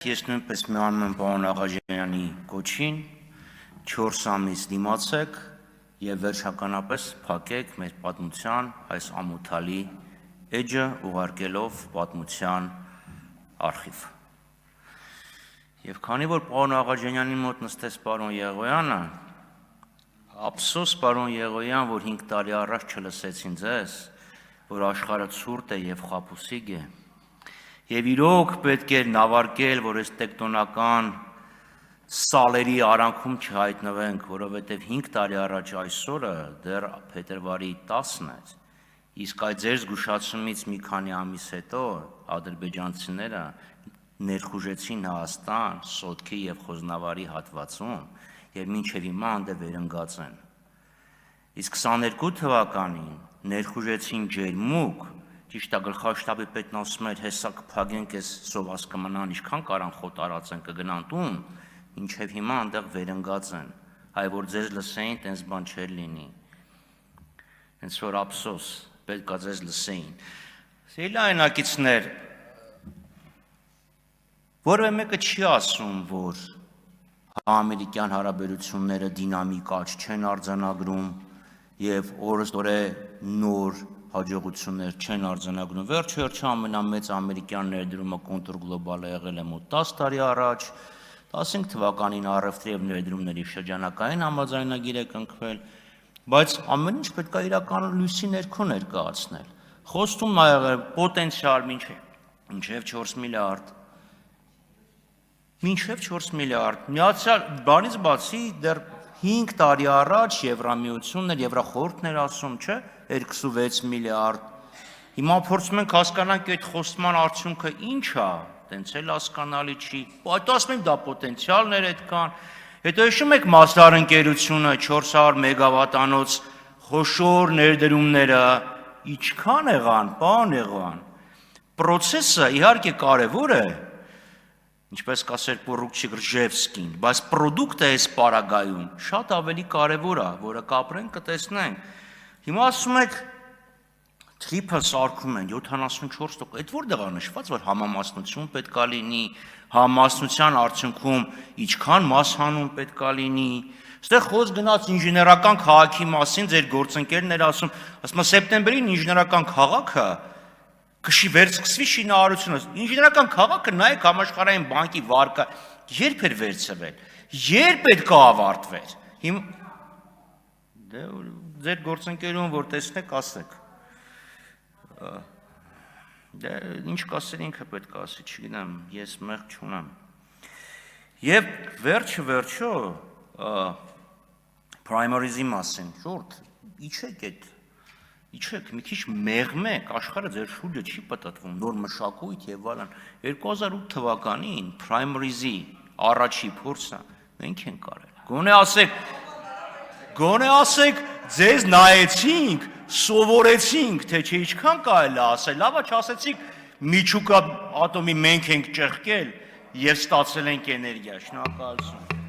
Ես նույնպես միանում եմ պարոն Աղաջանյանի կոչին, 4 ամիս դիմացեք և վերջականապես փակեք մեր պատմության այս ամոթալի էջը ուղարկելով պատմության արխիվ։ Եվ քանի որ պարոն Աղաջանյանի մոտ նստեց պարոն Եղոյանը, ափսոս պարոն Եղոյան, որ 5 տարի առաջ չլսեցին ձեզ, որ աշխարհը ցուրտ է և խաբուսիկ է, և իրոք պետք էր նավարկել, որ այս տեկտոնական սալերի արանքում չհայտնվենք, որովհետև 5 տարի առաջ այսօրը դեռ փետրվարի 10-ն է, իսկ այդ ձեր զգուշացումից մի քանի ամիս հետո ադրբեջանցիները ներխուժեցին Հայաստան, Սոտքի և Խոզնավարի հատվածում և մինչև հիմա այնտեղ վերընկած են։ Իսկ 22 թվականին ներխուժեցին Ջերմուկ, ճիշտ է գլխաշտաբի պետն ասում էր, հեսա կփակենք այս սոված կմնան, ինչքան կարան խոտ արածեն կգնան տուն, մինչև հիմա այնտեղ վերընկած են, այ որ ձեզ լսեին, տենց բան չէր լինի, հենց որ ափսոս, պետք է ձեզ լսեին։ Սիրելի հայրենակիցներ, որևէ մեկը չի ասում, որ հայ-ամերիկյան հարաբերությունները դինամիկ աճ չեն արձանագրում և օրըստօրե նոր հաջողություններ չեն արձանագրում։ Վերջ-վերջը ամենամեծ ամերիկյան ներդրումը Կոնտուր Գլոբալը եղել է մոտ 10 տարի առաջ, 15 թվականին առևտրի և ներդրումների շրջանակային համաձայնագիր է կնքվել, բայց ամեն ինչ պետք է իրական լույսի ներքո ներկայացնել։ Խոստումն ա եղել պոտենցիալ մինչև 4 միլիարդ։ Մինչև 4 միլիարդ։ Միացյալ բանից բացի դեռ 5 տարի առաջ Եվրամիությունն էր, Եվրախորհուրդն էր ասում, չէ, 26 միլիարդ։ Հիմա փորձում ենք հասկանանք այդ խոստման արդյունքը ինչ է, տենց էլ հասկանալի չի։ Այդ ասում ենք դա պոտենցիալներ այդքան։ Հետո հիշում եք Մասդար ընկերությունը 400 մեգավատանոց խոշոր ներդրումները ինչքան եղան, պարոն Եղոյան։ Պրոցեսը իհարկե կարևոր է, ինչպես կասեր Պորուկչիկ Ռժևսկին, բայց պրոդուկտը այս պարագայում շատ ավելի կարևոր է, որը կապրենք կտեսնենք։ Հիմա ասում եք թրիփը սարքում են 74%, այդ որտեղ է նշված, որ համամասնություն պետք է լինի, համամասնության արդյունքում ինչքան մասհանում պետք է լինի։ Այստեղ խոսք գնաց ինժեներական քաղաքի մասին, ձեր գործընկերն էր ասում սեպտեմբերին ինժեներական քաղաքը վերցկսվի շինարարությունը։ Ինժեներական քաղաքը նայեք համաշխարհային բանկի վարկը երբ էր վերցվել, երբ պետք է ավարտվեր։ Դե ձեր գործընկերուն որ տեսնեք, ասեք։ Դե ինչ կասեր ինքը պետք է ասի, չգիտեմ, ես մեղք չունեմ։ Եվ վերջը primaries-ի մասին, շուրջ, իջեք, մի քիչ մեղմեք, աշխարհը ձեր շուրջը չի պտտվում, նոր մշակույթ եւ այլն։ 2008 թվականին primaries-ի առաջի փորձը մենք ենք արել։ Գոնե ասեք, ձեզ նայեցինք, սովորեցինք, թե չէ ինչքան կարելի է ասել, լավա չասեցիք Միչուկա ատոմի մենք ենք ճեղքել եւ ստացել ենք էներգիա։ Շնորհակալություն։